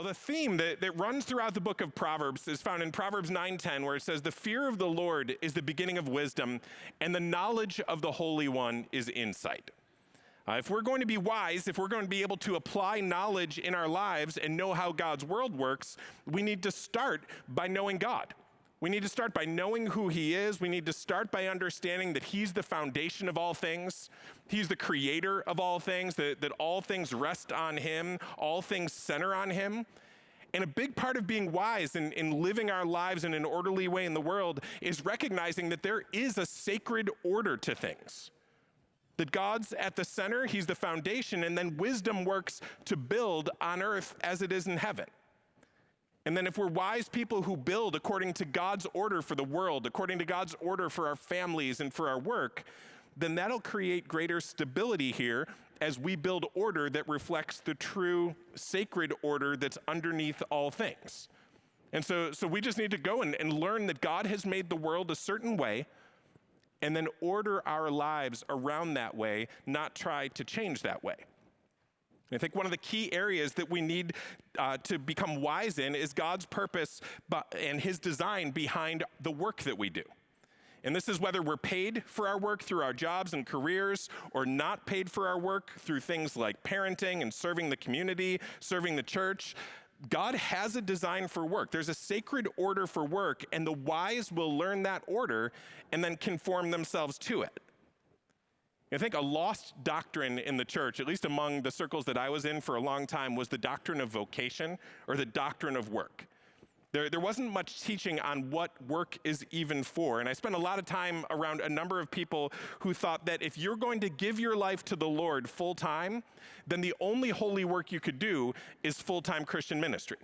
Well, the theme that runs throughout the book of Proverbs is found in Proverbs 9:10, where it says, "The fear of the Lord is the beginning of wisdom, and the knowledge of the Holy One is insight." If we're going to be wise, if we're going to be able to apply knowledge in our lives and know how God's world works, we need to start by knowing God. We need to start by knowing who he is. We need to start by understanding that he's the foundation of all things. He's the creator of all things, that all things rest on him, all things center on him. And a big part of being wise in living our lives in an orderly way in the world is recognizing that there is a sacred order to things. That God's at the center, he's the foundation, and then wisdom works to build on earth as it is in heaven. And then if we're wise people who build according to God's order for the world, according to God's order for our families and for our work, then that'll create greater stability here as we build order that reflects the true sacred order that's underneath all things. And so we just need to go and learn that God has made the world a certain way and then order our lives around that way, not try to change that way. I think one of the key areas that we need to become wise in is God's purpose and his design behind the work that we do. And this is whether we're paid for our work through our jobs and careers or not paid for our work through things like parenting and serving the community, serving the church. God has a design for work. There's a sacred order for work, and the wise will learn that order and then conform themselves to it. I think a lost doctrine in the church, at least among the circles that I was in for a long time, was the doctrine of vocation or the doctrine of work. There wasn't much teaching on what work is even for. And I spent a lot of time around a number of people who thought that if you're going to give your life to the Lord full time, then the only holy work you could do is full-time Christian ministry.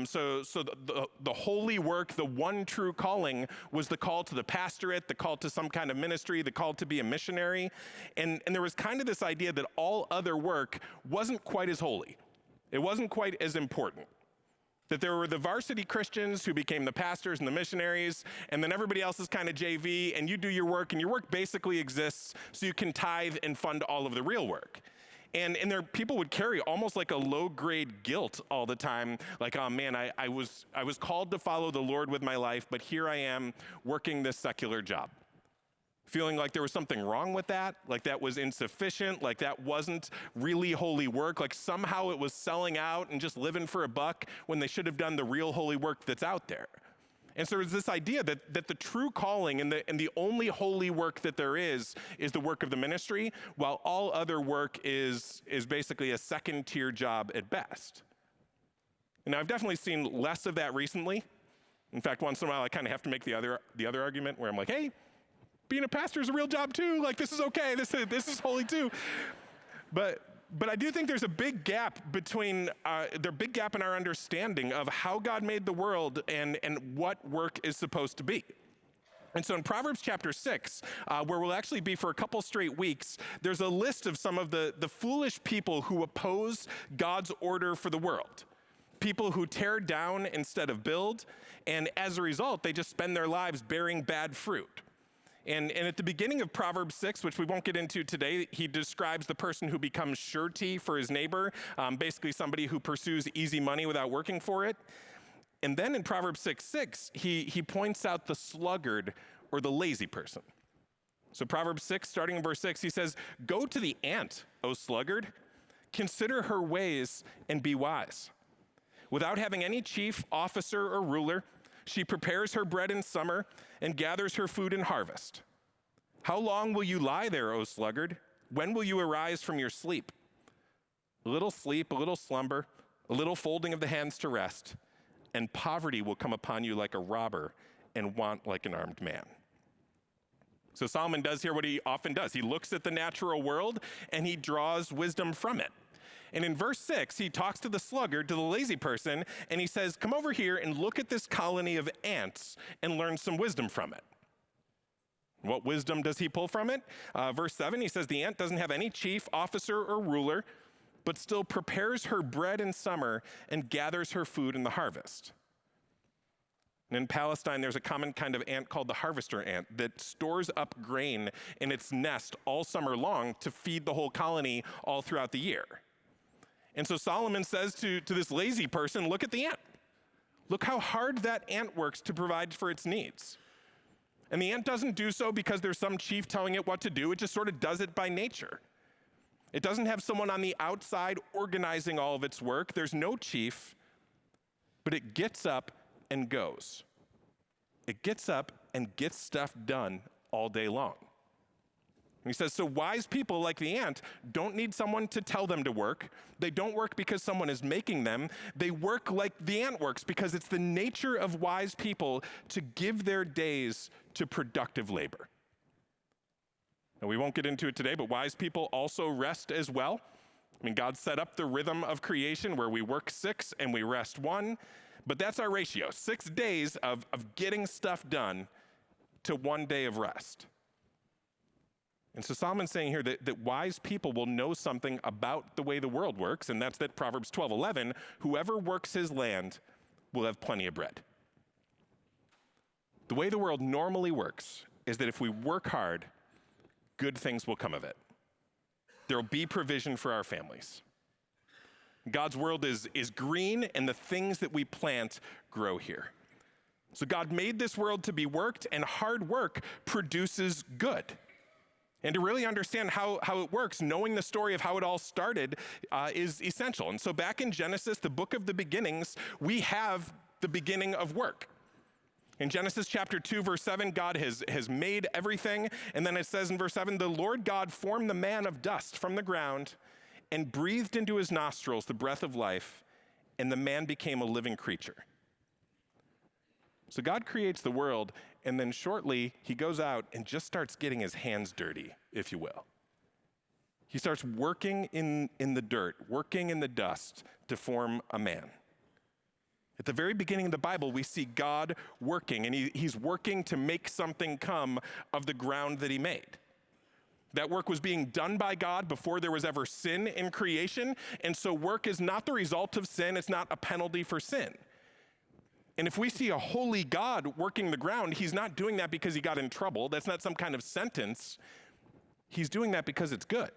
So the holy work, the one true calling, was the call to the pastorate, the call to some kind of ministry, the call to be a missionary. And there was kind of this idea that all other work wasn't quite as holy. It wasn't quite as important. That there were the varsity Christians who became the pastors and the missionaries, and then everybody else is kind of JV, and you do your work, and your work basically exists so you can tithe and fund all of the real work. And there, people would carry almost like a low-grade guilt all the time, like, oh man, I was called to follow the Lord with my life, but here I am working this secular job. Feeling like there was something wrong with that, like that was insufficient, like that wasn't really holy work, like somehow it was selling out and just living for a buck when they should have done the real holy work that's out there. And so there's this idea that the true calling and the only holy work that there is the work of the ministry, while all other work is basically a second-tier job at best. And I've definitely seen less of that recently. In fact, once in a while I kind of have to make the other argument where I'm like, hey, being a pastor is a real job too. Like, this is okay. This is holy too. But I do think there's a big gap in our understanding of how God made the world and what work is supposed to be. And so in Proverbs chapter 6, where we'll actually be for a couple straight weeks, there's a list of some of the foolish people who oppose God's order for the world. People who tear down instead of build, and as a result, they just spend their lives bearing bad fruit. And at the beginning of Proverbs 6, which we won't get into today, he describes the person who becomes surety for his neighbor, basically somebody who pursues easy money without working for it. And then in Proverbs 6:6, he points out the sluggard or the lazy person. So Proverbs 6, starting in verse 6, he says, "Go to the ant, O sluggard, consider her ways and be wise. Without having any chief, officer, or ruler, she prepares her bread in summer and gathers her food in harvest. How long will you lie there, O sluggard? When will you arise from your sleep? A little sleep, a little slumber, a little folding of the hands to rest, and poverty will come upon you like a robber and want like an armed man." So Solomon does here what he often does. He looks at the natural world and he draws wisdom from it. And in verse 6, he talks to the sluggard, to the lazy person, and he says, come over here and look at this colony of ants and learn some wisdom from it. What wisdom does he pull from it? Verse 7, he says, the ant doesn't have any chief, officer, or ruler, but still prepares her bread in summer and gathers her food in the harvest. And in Palestine, there's a common kind of ant called the harvester ant that stores up grain in its nest all summer long to feed the whole colony all throughout the year. And so Solomon says to this lazy person, look at the ant. Look how hard that ant works to provide for its needs. And the ant doesn't do so because there's some chief telling it what to do. It just sort of does it by nature. It doesn't have someone on the outside organizing all of its work. There's no chief, but it gets up and goes. It gets up and gets stuff done all day long. And he says, so wise people like the ant don't need someone to tell them to work. They don't work because someone is making them. They work like the ant works because it's the nature of wise people to give their days to productive labor. Now, we won't get into it today, but wise people also rest as well. I mean, God set up the rhythm of creation where we work 6 and we rest 1, but that's our ratio, 6 days of getting stuff done to 1 day of rest. And so Solomon's saying here that wise people will know something about the way the world works, and that's that Proverbs 12:11, whoever works his land will have plenty of bread. The way the world normally works is that if we work hard, good things will come of it. There will be provision for our families. God's world is green, and the things that we plant grow here. So God made this world to be worked, and hard work produces good. And to really understand how it works, knowing the story of how it all started is essential. And so back in Genesis, the book of the beginnings, we have the beginning of work. In Genesis chapter 2, verse 7, God has made everything. And then it says in verse 7, the Lord God formed the man of dust from the ground and breathed into his nostrils the breath of life, and the man became a living creature. So God creates the world, and then shortly he goes out and just starts getting his hands dirty, if you will. He starts working in the dirt, working in the dust to form a man. At the very beginning of the Bible, we see God working, and he's working to make something come of the ground that he made. That work was being done by God before there was ever sin in creation, and so work is not the result of sin, it's not a penalty for sin. And if we see a holy God working the ground, he's not doing that because he got in trouble. That's not some kind of sentence. He's doing that because it's good.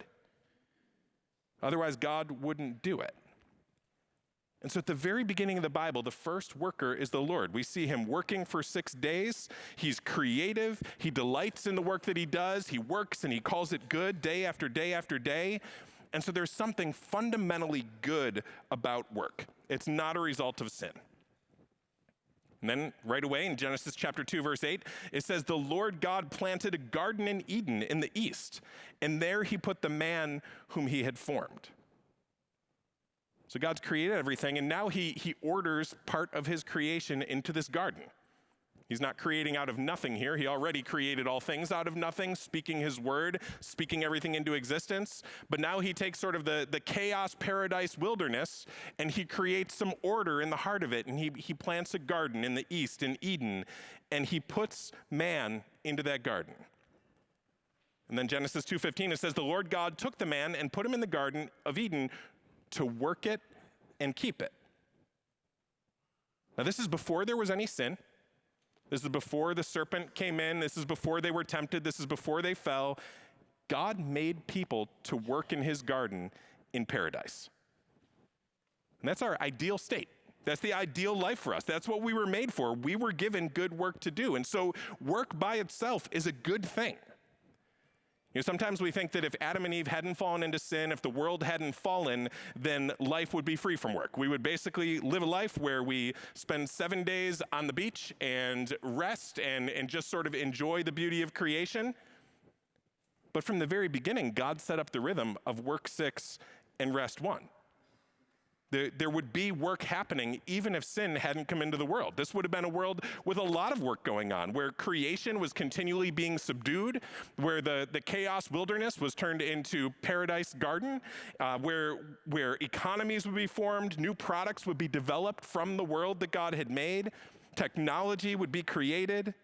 Otherwise, God wouldn't do it. And so at the very beginning of the Bible, the first worker is the Lord. We see him working for 6 days. He's creative. He delights in the work that he does. He works and he calls it good day after day after day. And so there's something fundamentally good about work. It's not a result of sin. And then right away in Genesis chapter 2, verse 8, it says, the Lord God planted a garden in Eden in the east, and there he put the man whom he had formed. So God's created everything, and now he orders part of his creation into this garden. He's not creating out of nothing here. He already created all things out of nothing, speaking his word, speaking everything into existence. But now he takes sort of the chaos paradise wilderness, and he creates some order in the heart of it. And he plants a garden in the east, in Eden, and he puts man into that garden. And then Genesis 2:15, it says, the Lord God took the man and put him in the garden of Eden to work it and keep it. Now this is before there was any sin. This is before the serpent came in. This is before they were tempted. This is before they fell. God made people to work in his garden in paradise. And that's our ideal state. That's the ideal life for us. That's what we were made for. We were given good work to do. And so work by itself is a good thing. You know, sometimes we think that if Adam and Eve hadn't fallen into sin, if the world hadn't fallen, then life would be free from work. We would basically live a life where we spend 7 days on the beach and rest and just sort of enjoy the beauty of creation. But from the very beginning, God set up the rhythm of work 6 and rest 1. There would be work happening even if sin hadn't come into the world. This would have been a world with a lot of work going on, where creation was continually being subdued, where the chaos wilderness was turned into paradise garden, where economies would be formed, new products would be developed from the world that God had made, technology would be created,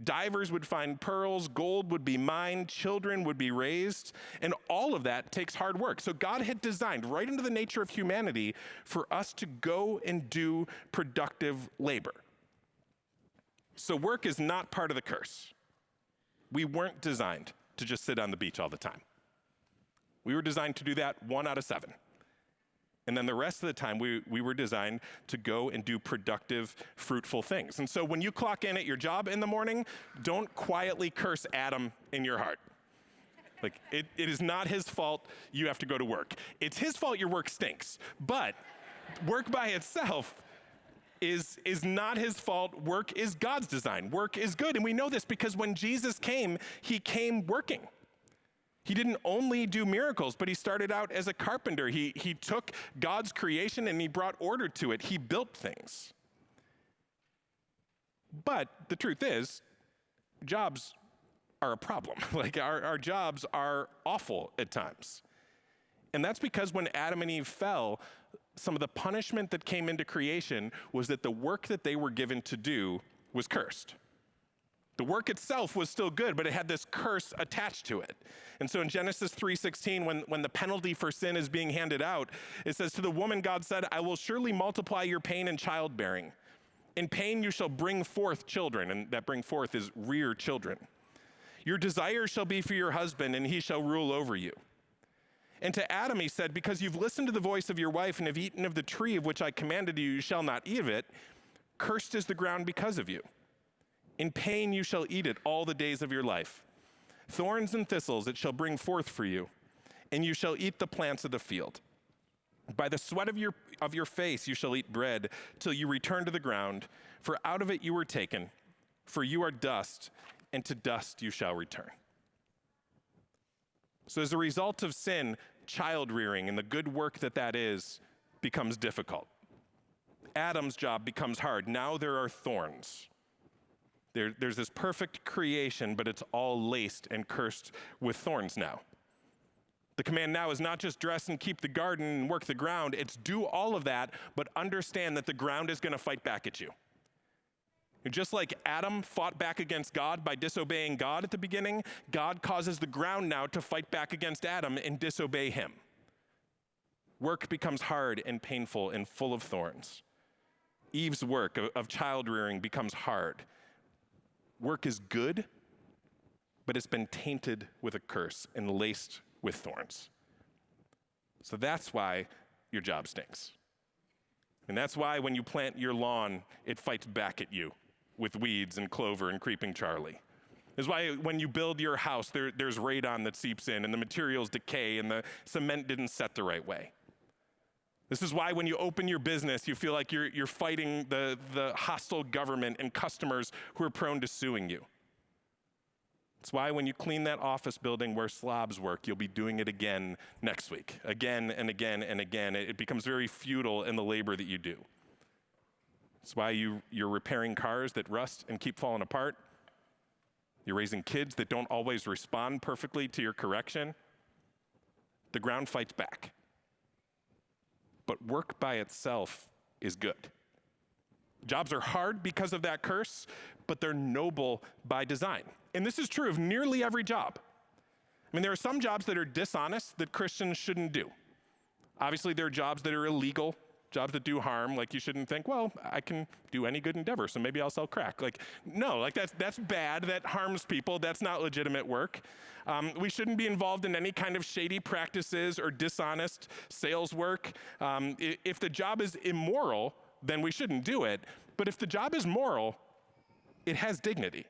divers would find pearls, gold would be mined, children would be raised, and all of that takes hard work. So God had designed right into the nature of humanity for us to go and do productive labor. So work is not part of the curse. We weren't designed to just sit on the beach all the time. We were designed to do that 1 out of 7. And then the rest of the time, we were designed to go and do productive, fruitful things. And so when you clock in at your job in the morning, don't quietly curse Adam in your heart. Like, it is not his fault you have to go to work. It's his fault your work stinks. But work by itself is not his fault. Work is God's design. Work is good. And we know this because when Jesus came, he came working. He didn't only do miracles, but he started out as a carpenter. He took God's creation and he brought order to it. He built things. But the truth is, jobs are a problem. Like our jobs are awful at times. And that's because when Adam and Eve fell, some of the punishment that came into creation was that the work that they were given to do was cursed. The work itself was still good, but it had this curse attached to it. And so in Genesis 3:16, when the penalty for sin is being handed out, it says, "To the woman God said, I will surely multiply your pain in childbearing. In pain you shall bring forth children," and that bring forth is rear children. "Your desire shall be for your husband, and he shall rule over you." And to Adam he said, "Because you've listened to the voice of your wife and have eaten of the tree of which I commanded you, you shall not eat of it. Cursed is the ground because of you. In pain you shall eat it all the days of your life. Thorns and thistles it shall bring forth for you, and you shall eat the plants of the field. By the sweat of your face you shall eat bread till you return to the ground, for out of it you were taken, for you are dust, and to dust you shall return." So as a result of sin, child rearing and the good work that is becomes difficult. Adam's job becomes hard. Now there are thorns. There's this perfect creation, but it's all laced and cursed with thorns now. The command now is not just dress and keep the garden and work the ground. It's do all of that, but understand that the ground is going to fight back at you. And just like Adam fought back against God by disobeying God at the beginning, God causes the ground now to fight back against Adam and disobey him. Work becomes hard and painful and full of thorns. Eve's work of child rearing becomes hard. Work is good, but it's been tainted with a curse and laced with thorns. So that's why your job stinks. And that's why when you plant your lawn, it fights back at you with weeds and clover and creeping Charlie. This is why when you build your house, there's radon that seeps in and the materials decay and the cement didn't set the right way. This is why when you open your business, you feel like you're fighting the hostile government and customers who are prone to suing you. It's why when you clean that office building where slobs work, you'll be doing it again next week, again and again and again. It becomes very futile in the labor that you do. It's why you're repairing cars that rust and keep falling apart. You're raising kids that don't always respond perfectly to your correction. The ground fights back. But work by itself is good. Jobs are hard because of that curse, but they're noble by design. And this is true of nearly every job. I mean, there are some jobs that are dishonest that Christians shouldn't do. Obviously, there are jobs that are illegal, jobs that do harm. Like, you shouldn't think, well, I can do any good endeavor, so maybe I'll sell crack. Like, no, like that's bad. That harms people. That's not legitimate work. We shouldn't be involved in any kind of shady practices or dishonest sales work. If the job is immoral, then we shouldn't do it. But if the job is moral, it has dignity.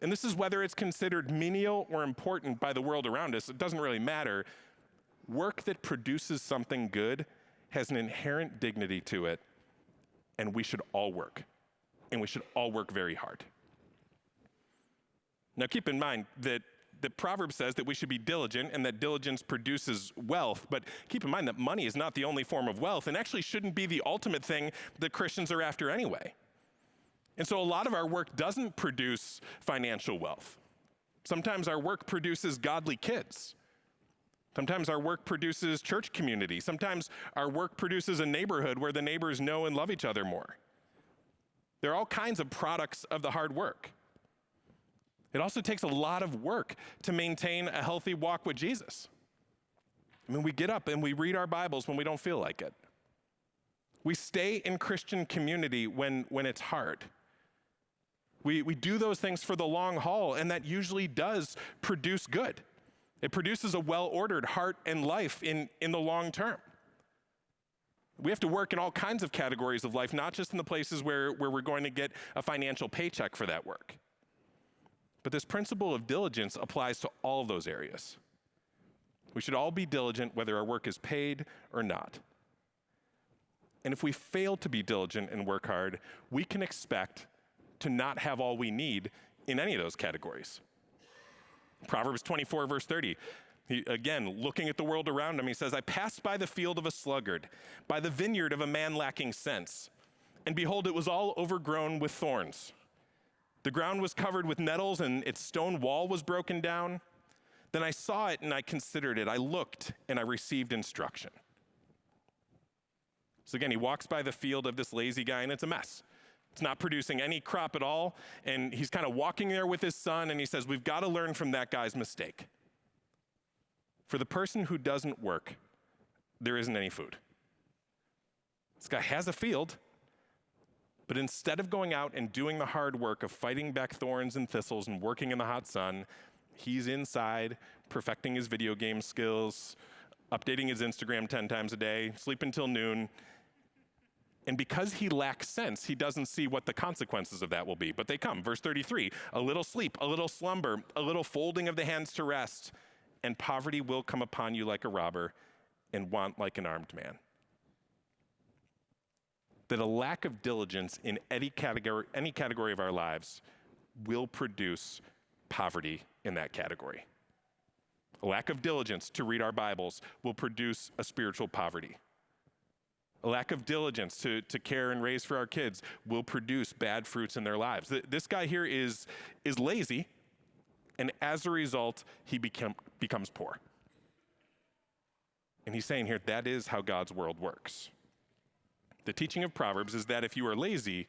And this is whether it's considered menial or important by the world around us. It doesn't really matter. Work that produces something good has an inherent dignity to it, and we should all work. And we should all work very hard. Now keep in mind that the Proverbs says that we should be diligent and that diligence produces wealth, but keep in mind that money is not the only form of wealth and actually shouldn't be the ultimate thing that Christians are after anyway. And so a lot of our work doesn't produce financial wealth. Sometimes our work produces godly kids. Sometimes our work produces church community. Sometimes our work produces a neighborhood where the neighbors know and love each other more. There are all kinds of products of the hard work. It also takes a lot of work to maintain a healthy walk with Jesus. I mean, we get up and we read our Bibles when we don't feel like it. We stay in Christian community when it's hard. We do those things for the long haul, and that usually does produce good. It produces a well-ordered heart and life in the long term. We have to work in all kinds of categories of life, not just in the places where we're going to get a financial paycheck for that work. But this principle of diligence applies to all of those areas. We should all be diligent whether our work is paid or not. And if we fail to be diligent and work hard, we can expect to not have all we need in any of those categories. Proverbs 24, verse 30. Again, looking at the world around him, he says, I passed by the field of a sluggard, by the vineyard of a man lacking sense. And behold, it was all overgrown with thorns. The ground was covered with nettles, and its stone wall was broken down. Then I saw it, and I considered it. I looked, and I received instruction. So again, he walks by the field of this lazy guy, and it's a mess. It's not producing any crop at all, and he's kind of walking there with his son, and he says, we've got to learn from that guy's mistake. For the person who doesn't work, there isn't any food. This guy has a field, but instead of going out and doing the hard work of fighting back thorns and thistles and working in the hot sun, he's inside perfecting his video game skills, updating his Instagram 10 times a day, sleeping till noon. And because he lacks sense, he doesn't see what the consequences of that will be. But they come. Verse 33, a little sleep, a little slumber, a little folding of the hands to rest, and poverty will come upon you like a robber and want like an armed man. That a lack of diligence in any category of our lives will produce poverty in that category. A lack of diligence to read our Bibles will produce a spiritual poverty. A lack of diligence to care and raise for our kids will produce bad fruits in their lives. This guy here is lazy, and as a result, he becomes poor. And he's saying here, that is how God's world works. The teaching of Proverbs is that if you are lazy,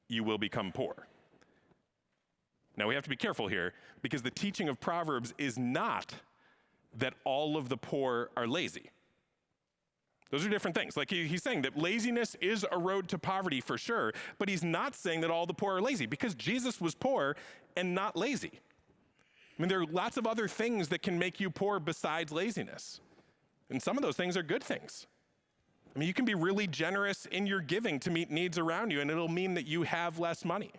you will become poor. Now we have to be careful here, because the teaching of Proverbs is not that all of the poor are lazy. Those are different things. Like he's saying that laziness is a road to poverty for sure, but he's not saying that all the poor are lazy, because Jesus was poor and not lazy. I mean, there are lots of other things that can make you poor besides laziness. And some of those things are good things. I mean, you can be really generous in your giving to meet needs around you, and it'll mean that you have less money.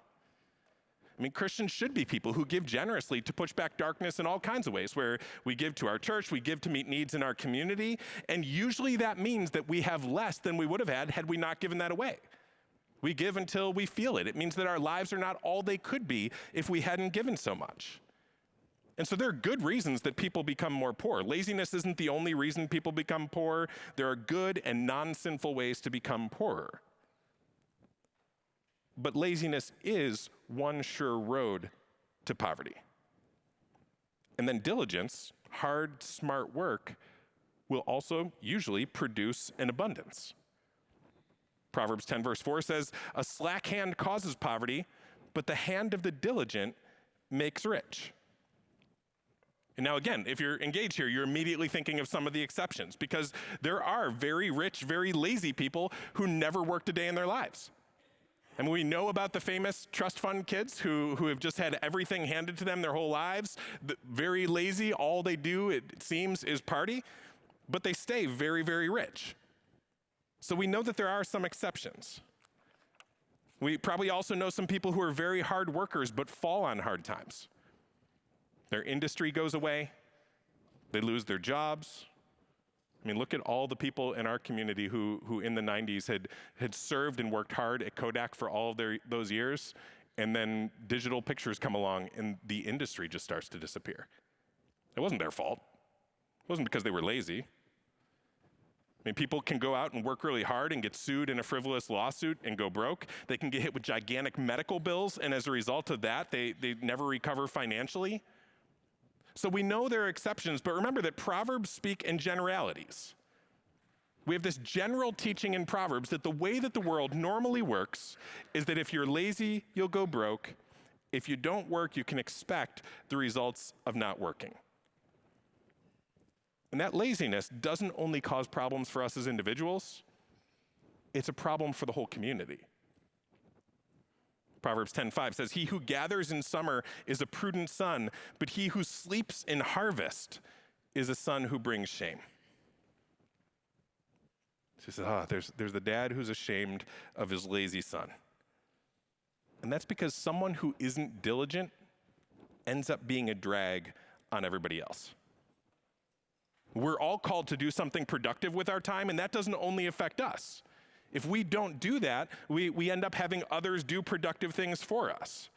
I mean, Christians should be people who give generously to push back darkness in all kinds of ways, where we give to our church, we give to meet needs in our community, and usually that means that we have less than we would have had we not given that away. We give until we feel it. It means that our lives are not all they could be if we hadn't given so much. And so there are good reasons that people become more poor. Laziness isn't the only reason people become poor. There are good and non-sinful ways to become poorer. But laziness is one sure road to poverty. And then diligence, hard, smart work, will also usually produce an abundance. Proverbs 10 verse 4 says, a slack hand causes poverty, but the hand of the diligent makes rich. And now again, if you're engaged here, you're immediately thinking of some of the exceptions, because there are very rich, very lazy people who never worked a day in their lives. And we know about the famous trust fund kids who have just had everything handed to them their whole lives, very lazy, all they do, it seems, is party, but they stay very, very rich. So we know that there are some exceptions. We probably also know some people who are very hard workers but fall on hard times. Their industry goes away, they lose their jobs. I mean, look at all the people in our community who in the 90s had served and worked hard at Kodak for all of those years, and then digital pictures come along and the industry just starts to disappear. It wasn't their fault. It wasn't because they were lazy. I mean, people can go out and work really hard and get sued in a frivolous lawsuit and go broke. They can get hit with gigantic medical bills, and as a result of that, they never recover financially. So we know there are exceptions, but remember that Proverbs speak in generalities. We have this general teaching in Proverbs that the way that the world normally works is that if you're lazy, you'll go broke. If you don't work, you can expect the results of not working. And that laziness doesn't only cause problems for us as individuals, it's a problem for the whole community. Proverbs 10:5 says, he who gathers in summer is a prudent son, but he who sleeps in harvest is a son who brings shame. She says, there's the dad who's ashamed of his lazy son. And that's because someone who isn't diligent ends up being a drag on everybody else. We're all called to do something productive with our time, and that doesn't only affect us. If we don't do that, we end up having others do productive things for us.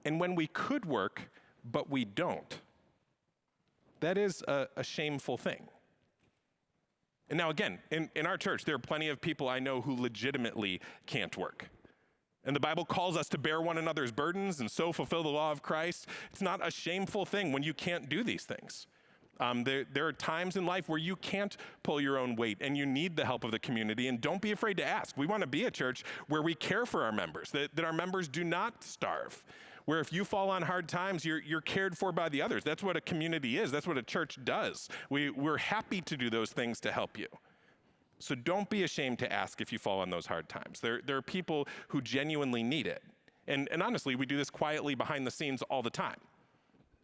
And when we could work, but we don't, that is a shameful thing. And now again, in our church, there are plenty of people I know who legitimately can't work. And the Bible calls us to bear one another's burdens and so fulfill the law of Christ. It's not a shameful thing when you can't do these things. There are times in life where you can't pull your own weight and you need the help of the community, and don't be afraid to ask. We want to be a church where we care for our members, that our members do not starve, where if you fall on hard times, you're cared for by the others. That's what a community is. That's what a church does. We're happy to do those things to help you. So don't be ashamed to ask if you fall on those hard times. There are people who genuinely need it. And honestly, we do this quietly behind the scenes all the time.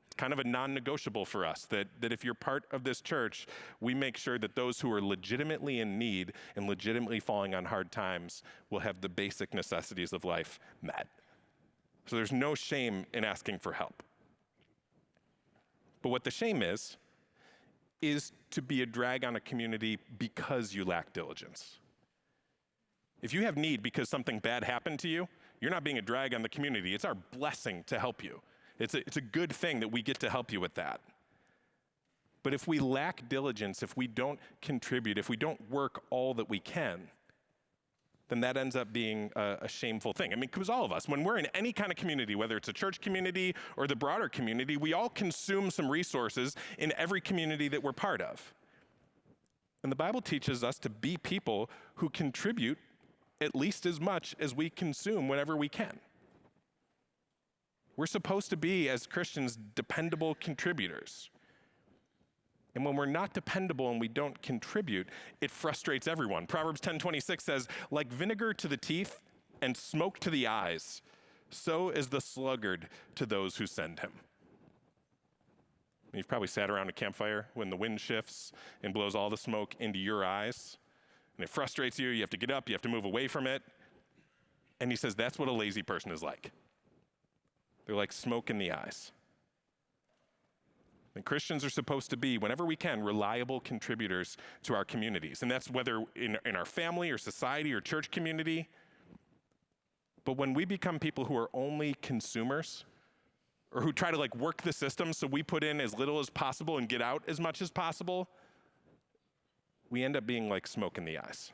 It's kind of a non-negotiable for us that if you're part of this church, we make sure that those who are legitimately in need and legitimately falling on hard times will have the basic necessities of life met. So there's no shame in asking for help. But what the shame is to be a drag on a community because you lack diligence. If you have need because something bad happened to you, you're not being a drag on the community. It's our blessing to help you. It's a good thing that we get to help you with that. But if we lack diligence, if we don't contribute, if we don't work all that we can, then that ends up being a shameful thing. I mean, because all of us, when we're in any kind of community, whether it's a church community or the broader community, we all consume some resources in every community that we're part of. And the Bible teaches us to be people who contribute at least as much as we consume whenever we can. We're supposed to be, as Christians, dependable contributors. And when we're not dependable and we don't contribute, it frustrates everyone. Proverbs 10:26 says, like vinegar to the teeth and smoke to the eyes, so is the sluggard to those who send him. You've probably sat around a campfire when the wind shifts and blows all the smoke into your eyes, and it frustrates you. You have to get up, you have to move away from it. And he says that's what a lazy person is like. They're like smoke in the eyes. And Christians are supposed to be, whenever we can, reliable contributors to our communities. And that's whether in our family or society or church community. But when we become people who are only consumers, or who try to work the system so we put in as little as possible and get out as much as possible, we end up being like smoke in the eyes.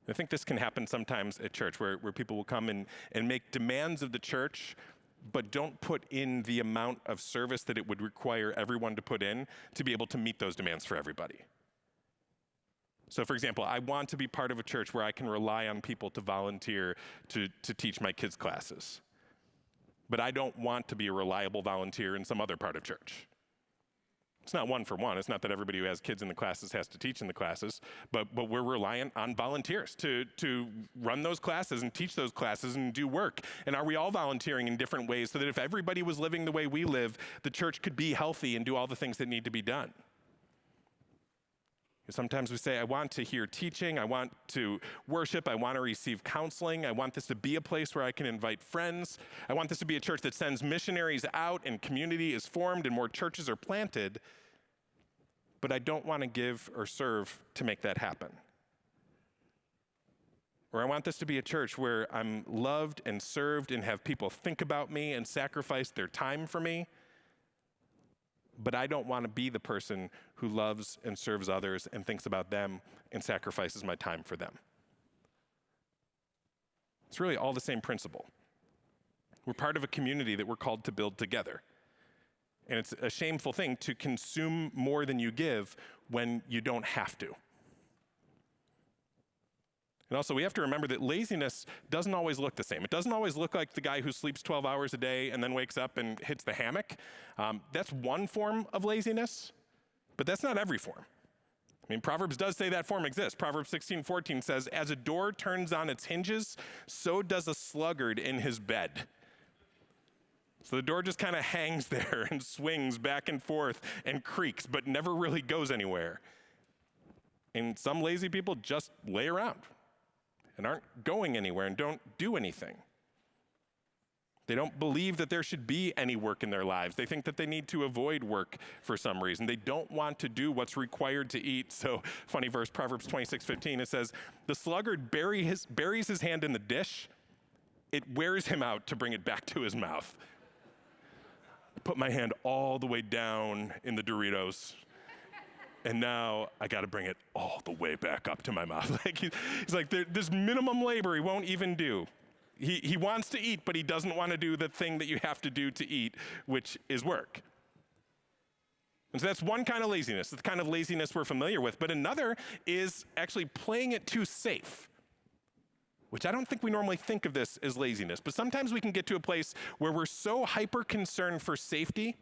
I think this can happen sometimes at church where people will come and make demands of the church but don't put in the amount of service that it would require everyone to put in to be able to meet those demands for everybody. So for example, I want to be part of a church where I can rely on people to volunteer to teach my kids' classes. But I don't want to be a reliable volunteer in some other part of church. It's not one for one. It's not that everybody who has kids in the classes has to teach in the classes, but we're reliant on volunteers to run those classes and teach those classes and do work. And are we all volunteering in different ways so that if everybody was living the way we live, the church could be healthy and do all the things that need to be done? Sometimes we say, I want to hear teaching, I want to worship, I want to receive counseling, I want this to be a place where I can invite friends, I want this to be a church that sends missionaries out and community is formed and more churches are planted, but I don't want to give or serve to make that happen. Or I want this to be a church where I'm loved and served and have people think about me and sacrifice their time for me, but I don't want to be the person who loves and serves others and thinks about them and sacrifices my time for them. It's really all the same principle. We're part of a community that we're called to build together. And it's a shameful thing to consume more than you give when you don't have to. And also, we have to remember that laziness doesn't always look the same. It doesn't always look like the guy who sleeps 12 hours a day and then wakes up and hits the hammock. That's one form of laziness, but that's not every form. I mean, Proverbs does say that form exists. Proverbs 16:14 says, as a door turns on its hinges, so does a sluggard in his bed. So the door just kind of hangs there and swings back and forth and creaks, but never really goes anywhere. And some lazy people just lay around and aren't going anywhere and don't do anything. They don't believe that there should be any work in their lives. They think that they need to avoid work for some reason. They don't want to do what's required to eat. So, funny verse, Proverbs 26:15, it says, "The sluggard buries his hand in the dish. It wears him out to bring it back to his mouth." I put my hand all the way down in the Doritos, and now I got to bring it all the way back up to my mouth. Like he's like, this minimum labor he won't even do. He wants to eat, but he doesn't want to do the thing that you have to do to eat, which is work. And so that's one kind of laziness, the kind of laziness we're familiar with. But another is actually playing it too safe, which I don't think we normally think of this as laziness. But sometimes we can get to a place where we're so hyper concerned for safety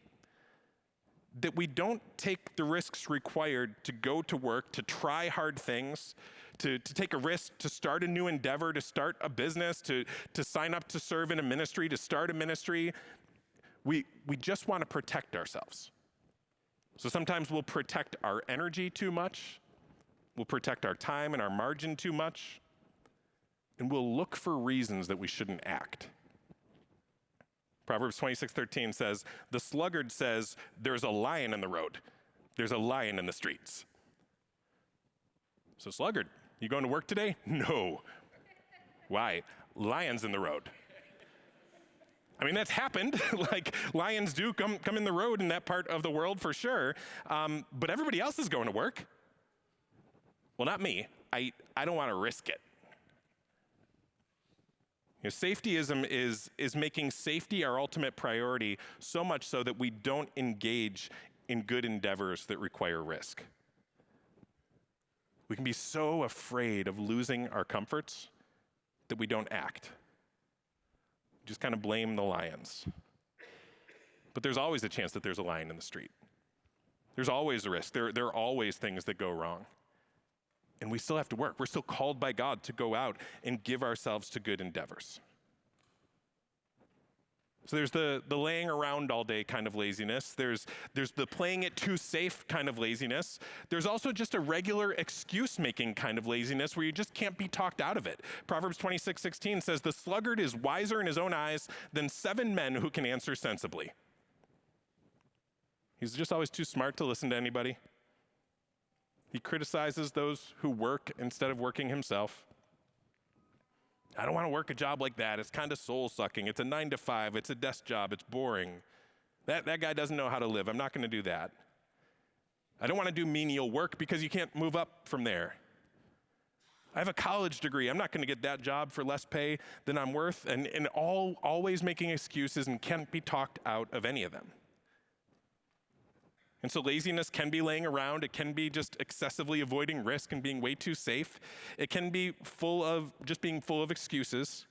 that we don't take the risks required to go to work, to try hard things, to take a risk, to start a new endeavor, to start a business, to sign up to serve in a ministry, to start a ministry. We just want to protect ourselves. So sometimes we'll protect our energy too much. We'll protect our time and our margin too much. And we'll look for reasons that we shouldn't act. Proverbs 26:13 says, "The sluggard says, there's a lion in the road. There's a lion in the streets." So sluggard, you going to work today? No. Why? Lions in the road. I mean, that's happened. Like, lions do come in the road in that part of the world for sure. But everybody else is going to work. Well, not me. I don't want to risk it. You know, safetyism is making safety our ultimate priority, so much so that we don't engage in good endeavors that require risk. We can be so afraid of losing our comforts that we don't act. Just kind of blame the lions. But there's always a chance that there's a lion in the street. There's always a risk. There are always things that go wrong. And we still have to work. We're still called by God to go out and give ourselves to good endeavors. So there's the laying around all day kind of laziness. There's the playing it too safe kind of laziness. There's also just a regular excuse-making kind of laziness where you just can't be talked out of it. Proverbs 26:16 says, "The sluggard is wiser in his own eyes than 7 men who can answer sensibly." He's just always too smart to listen to anybody. He criticizes those who work instead of working himself. I don't want to work a job like that. It's kind of soul-sucking. It's a 9 to 5. It's a desk job. It's boring. That guy doesn't know how to live. I'm not going to do that. I don't want to do menial work because you can't move up from there. I have a college degree. I'm not going to get that job for less pay than I'm worth. And always making excuses and can't be talked out of any of them. And so laziness can be laying around. It can be just excessively avoiding risk and being way too safe. It can be being full of excuses.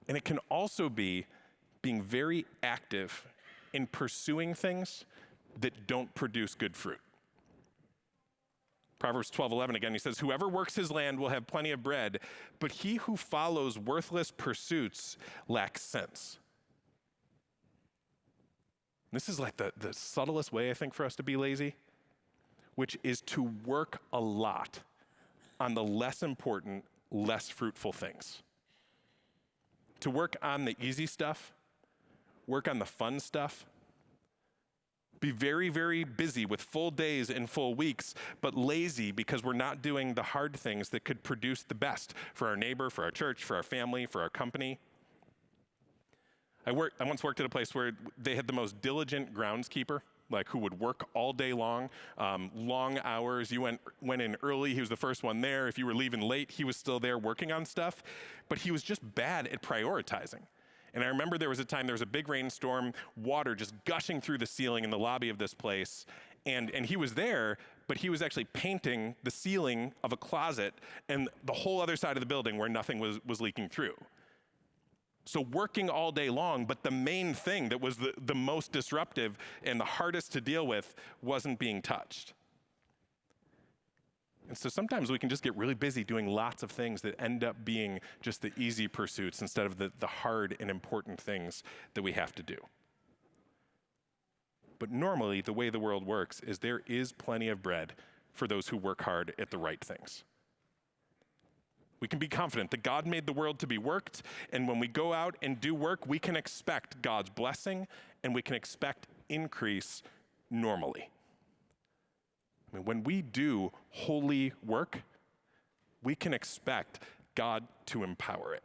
And it can also be being very active in pursuing things that don't produce good fruit. Proverbs 12:11 again, he says, "Whoever works his land will have plenty of bread, but he who follows worthless pursuits lacks sense." This is like the subtlest way, I think, for us to be lazy, which is to work a lot on the less important, less fruitful things. To work on the easy stuff, work on the fun stuff, be very, very busy with full days and full weeks, but lazy because we're not doing the hard things that could produce the best for our neighbor, for our church, for our family, for our company. I once worked at a place where they had the most diligent groundskeeper, like who would work all day long, long hours. You went in early, he was the first one there. If you were leaving late, he was still there working on stuff. But he was just bad at prioritizing. And I remember there was a big rainstorm, water just gushing through the ceiling in the lobby of this place. And he was there, but he was actually painting the ceiling of a closet and the whole other side of the building where nothing was leaking through. So working all day long, but the main thing that was the most disruptive and the hardest to deal with wasn't being touched. And so sometimes we can just get really busy doing lots of things that end up being just the easy pursuits instead of the hard and important things that we have to do. But normally, the way the world works is there is plenty of bread for those who work hard at the right things. We can be confident that God made the world to be worked, and when we go out and do work, we can expect God's blessing, and we can expect increase normally. I mean, when we do holy work, we can expect God to empower it.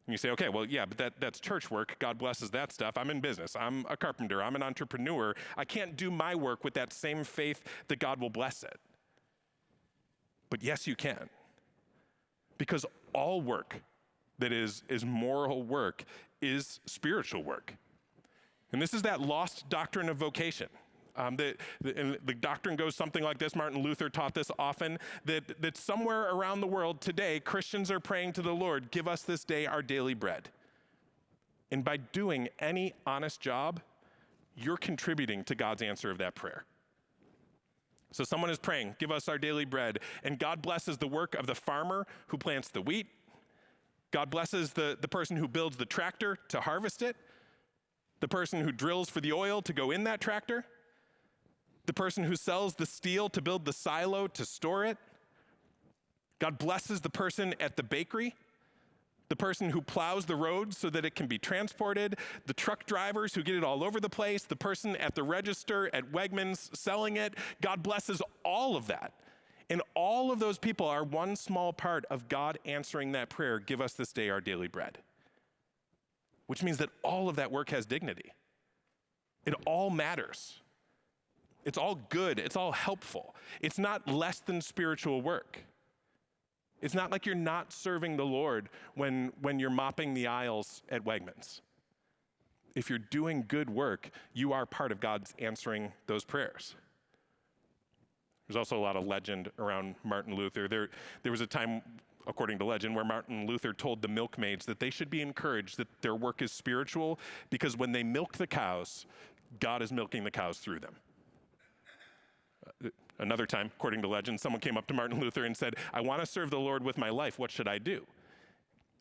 And you say, okay, well, yeah, but that's church work. God blesses that stuff. I'm in business. I'm a carpenter. I'm an entrepreneur. I can't do my work with that same faith that God will bless it. But yes, you can. Because all work that is moral work is spiritual work. And this is that lost doctrine of vocation. The doctrine goes something like this. Martin Luther taught this often, that somewhere around the world today, Christians are praying to the Lord, give us this day our daily bread. And by doing any honest job, you're contributing to God's answer of that prayer. So someone is praying, give us our daily bread, and God blesses the work of the farmer who plants the wheat. God blesses the person who builds the tractor to harvest it, the person who drills for the oil to go in that tractor, the person who sells the steel to build the silo to store it. God blesses the person at the bakery, the person who plows the road so that it can be transported, the truck drivers who get it all over the place, the person at the register at Wegmans selling it. God blesses all of that. And all of those people are one small part of God answering that prayer, give us this day our daily bread. Which means that all of that work has dignity. It all matters. It's all good. It's all helpful. It's not less than spiritual work. It's not like you're not serving the Lord when you're mopping the aisles at Wegmans. If you're doing good work, you are part of God's answering those prayers. There's also a lot of legend around Martin Luther. There was a time, according to legend, where Martin Luther told the milkmaids that they should be encouraged that their work is spiritual because when they milk the cows, God is milking the cows through them. Another time, according to legend, someone came up to Martin Luther and said, I want to serve the Lord with my life. What should I do?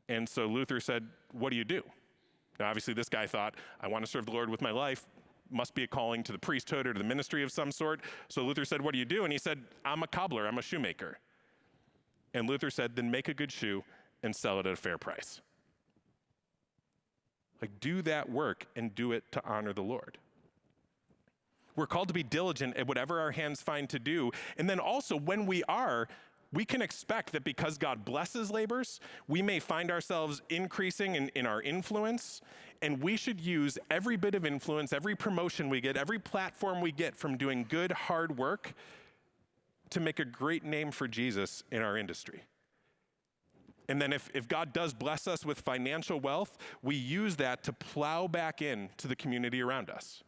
And so Luther said, what do you do? Now, obviously, this guy thought, I want to serve the Lord with my life. Must be a calling to the priesthood or to the ministry of some sort. So Luther said, what do you do? And he said, I'm a cobbler. I'm a shoemaker. And Luther said, then make a good shoe and sell it at a fair price. Like, do that work and do it to honor the Lord. We're called to be diligent at whatever our hands find to do. And then also, when we are, we can expect that because God blesses labors, we may find ourselves increasing in our influence, and we should use every bit of influence, every promotion we get, every platform we get from doing good, hard work to make a great name for Jesus in our industry. And then if God does bless us with financial wealth, we use that to plow back into the community around us.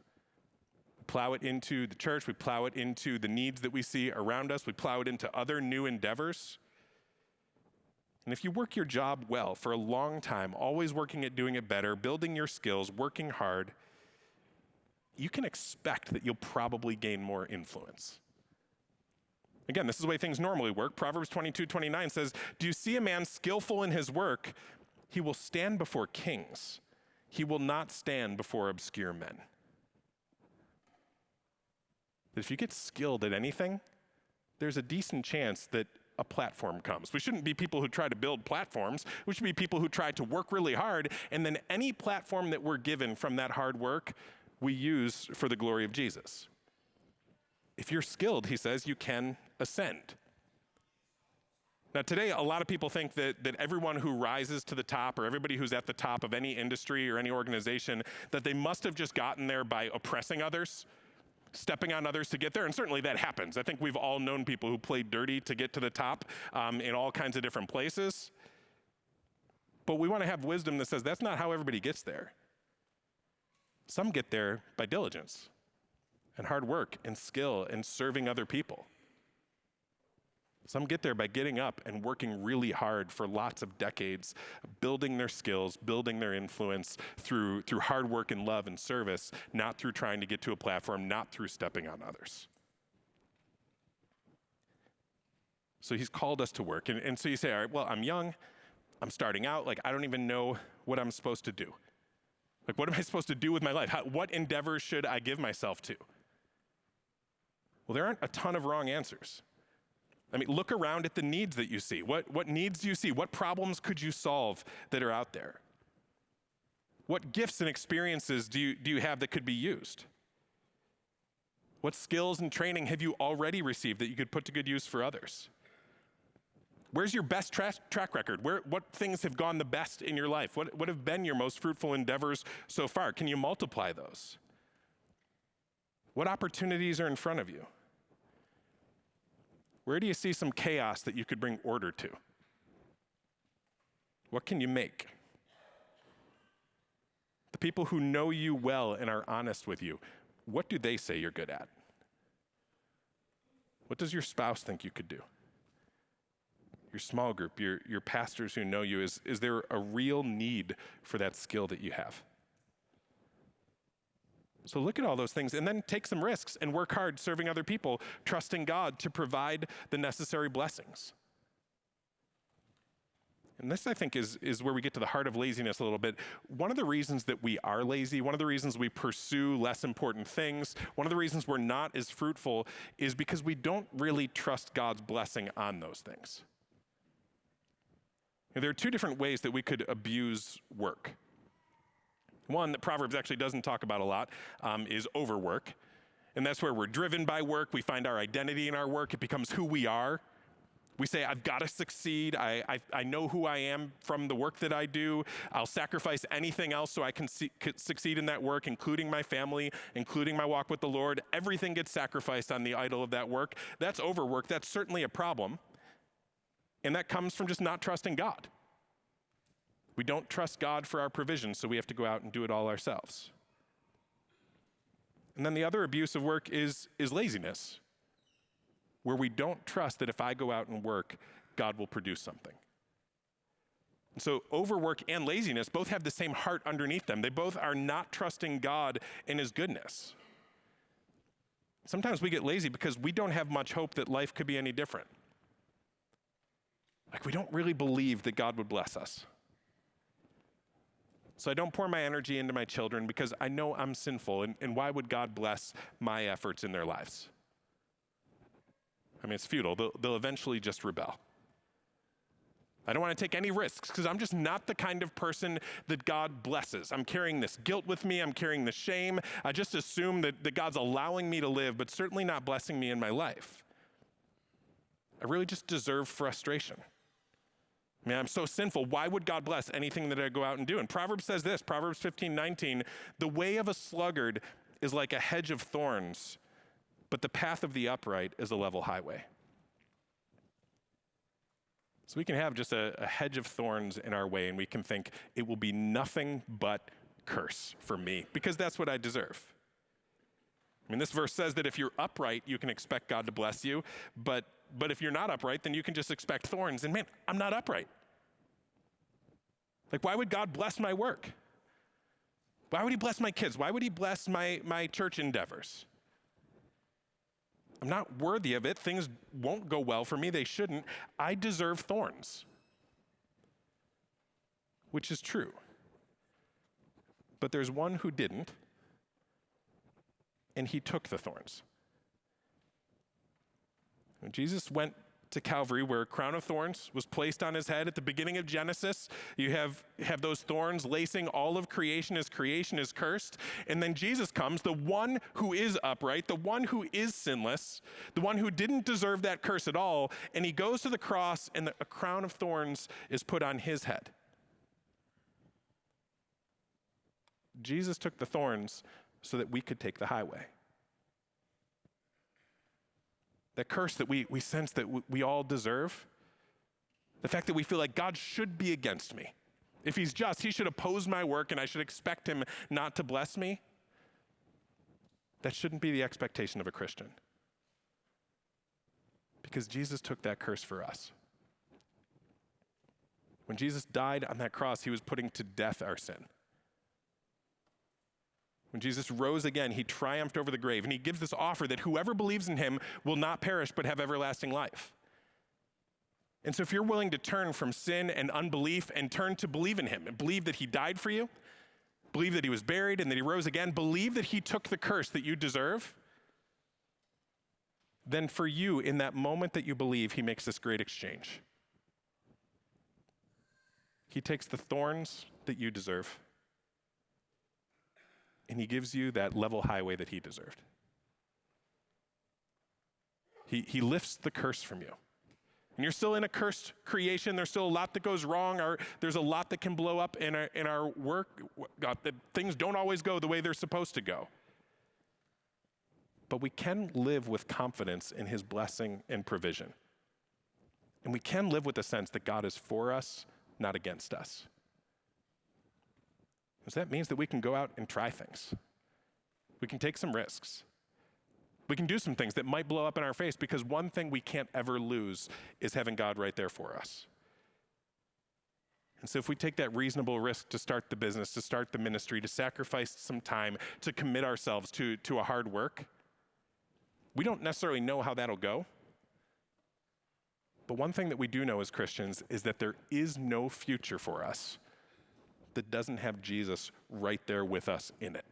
Plow it into the church, we plow it into the needs that we see around us, we plow it into other new endeavors. And if you work your job well for a long time, always working at doing it better, building your skills, working hard, you can expect that you'll probably gain more influence. Again, this is the way things normally work. Proverbs 22:29 says, do you see a man skillful in his work? He will stand before kings. He will not stand before obscure men. If you get skilled at anything, there's a decent chance that a platform comes. We shouldn't be people who try to build platforms. We should be people who try to work really hard, and then any platform that we're given from that hard work, we use for the glory of Jesus. If you're skilled, he says, you can ascend. Now today, a lot of people think that everyone who rises to the top or everybody who's at the top of any industry or any organization, that they must have just gotten there by oppressing others, stepping on others to get there, and certainly that happens. I think we've all known people who played dirty to get to the top in all kinds of different places. But we want to have wisdom that says that's not how everybody gets there. Some get there by diligence and hard work and skill and serving other people. Some get there by getting up and working really hard for lots of decades, building their skills, building their influence through hard work and love and service, not through trying to get to a platform, not through stepping on others. So he's called us to work. And so you say, all right, well, I'm young, I'm starting out, like I don't even know what I'm supposed to do. Like what am I supposed to do with my life? What endeavors should I give myself to? Well, there aren't a ton of wrong answers. I mean, look around at the needs that you see. What needs do you see? What problems could you solve that are out there? What gifts and experiences do you have that could be used? What skills and training have you already received that you could put to good use for others? Where's your best track record? What things have gone the best in your life? What have been your most fruitful endeavors so far? Can you multiply those? What opportunities are in front of you? Where do you see some chaos that you could bring order to? What can you make? The people who know you well and are honest with you, what do they say you're good at? What does your spouse think you could do? Your small group, your pastors who know you, is there a real need for that skill that you have? So look at all those things and then take some risks and work hard serving other people, trusting God to provide the necessary blessings. And this, I think, is where we get to the heart of laziness a little bit. One of the reasons that we are lazy, one of the reasons we pursue less important things, one of the reasons we're not as fruitful is because we don't really trust God's blessing on those things. And there are two different ways that we could abuse work. One that Proverbs actually doesn't talk about a lot is overwork. And that's where we're driven by work. We find our identity in our work. It becomes who we are. We say, I've got to succeed. I know who I am from the work that I do. I'll sacrifice anything else so I can succeed in that work, including my family, including my walk with the Lord. Everything gets sacrificed on the idol of that work. That's overwork. That's certainly a problem. And that comes from just not trusting God. We don't trust God for our provision, so we have to go out and do it all ourselves. And then the other abuse of work is laziness, where we don't trust that if I go out and work, God will produce something. And so overwork and laziness both have the same heart underneath them. They both are not trusting God in his goodness. Sometimes we get lazy because we don't have much hope that life could be any different. Like we don't really believe that God would bless us. So I don't pour my energy into my children because I know I'm sinful, and why would God bless my efforts in their lives? I mean, it's futile. They'll eventually just rebel. I don't want to take any risks because I'm just not the kind of person that God blesses. I'm carrying this guilt with me. I'm carrying the shame. I just assume that God's allowing me to live, but certainly not blessing me in my life. I really just deserve frustration. I mean, I'm so sinful. Why would God bless anything that I go out and do? And Proverbs says this, Proverbs 15:19, the way of a sluggard is like a hedge of thorns, but the path of the upright is a level highway. So we can have just a hedge of thorns in our way, and we can think it will be nothing but curse for me, because that's what I deserve. I mean, this verse says that if you're upright, you can expect God to bless you, but if you're not upright, then you can just expect thorns. And man, I'm not upright. Like, why would God bless my work? Why would he bless my kids? Why would he bless my church endeavors? I'm not worthy of it. Things won't go well for me. They shouldn't. I deserve thorns, which is true. But there's one who didn't, and he took the thorns. When Jesus went to Calvary, where a crown of thorns was placed on his head at the beginning of Genesis, you have those thorns lacing all of creation as creation is cursed. And then Jesus comes, the one who is upright, the one who is sinless, the one who didn't deserve that curse at all, and he goes to the cross, and a crown of thorns is put on his head. Jesus took the thorns so that we could take the highway. That curse that we sense that we all deserve, the fact that we feel like God should be against me. If he's just, he should oppose my work and I should expect him not to bless me. That shouldn't be the expectation of a Christian. Because Jesus took that curse for us. When Jesus died on that cross, he was putting to death our sin. When Jesus rose again, he triumphed over the grave, and he gives this offer that whoever believes in him will not perish but have everlasting life. And so if you're willing to turn from sin and unbelief and turn to believe in him and believe that he died for you, believe that he was buried and that he rose again, believe that he took the curse that you deserve, then for you, in that moment that you believe, he makes this great exchange. He takes the thorns that you deserve, and he gives you that level highway that he deserved. He lifts the curse from you. And you're still in a cursed creation. There's still a lot that goes wrong. There's a lot that can blow up in our work. Things don't always go the way they're supposed to go. But we can live with confidence in his blessing and provision. And we can live with the sense that God is for us, not against us. Because that means that we can go out and try things. We can take some risks. We can do some things that might blow up in our face, because one thing we can't ever lose is having God right there for us. And so if we take that reasonable risk to start the business, to start the ministry, to sacrifice some time, to commit ourselves to a hard work, we don't necessarily know how that'll go. But one thing that we do know as Christians is that there is no future for us that doesn't have Jesus right there with us in it.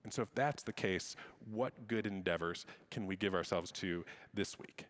And so if that's the case, what good endeavors can we give ourselves to this week?